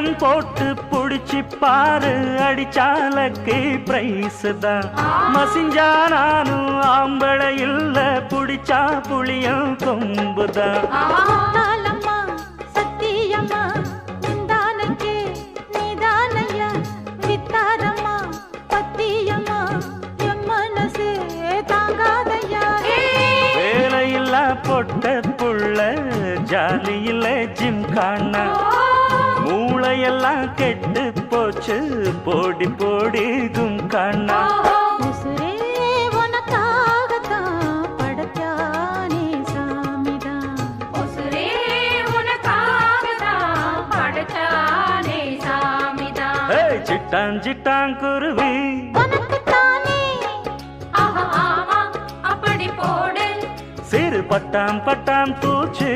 திட்டம் போட்டு புடிச்சு பாரு, அடிச்சாலக்கு பிரைஸ் தான். மசிஞ்சா நானும் ஆம்பளை இல்ல, புடிச்சா புளியும் கொம்புதான். பொட்ட புள்ள ஜாலியில ஜிம் காணா, மூளையெல்லாம் கெட்டு போச்சு போடி போடி கும் காணா. சிட்டான் சிட்டான் குருவி சிறு பட்டாம் பட்டாம் பூச்சி